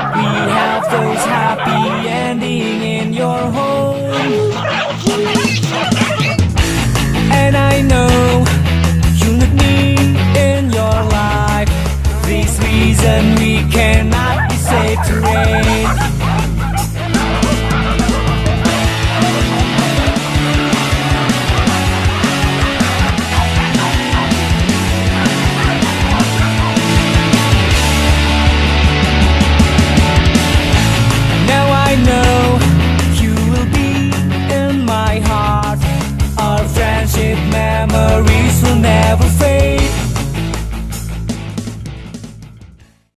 We have those happy ending in your home. And I know you need me in your life. This reason we cannot be safe to rain.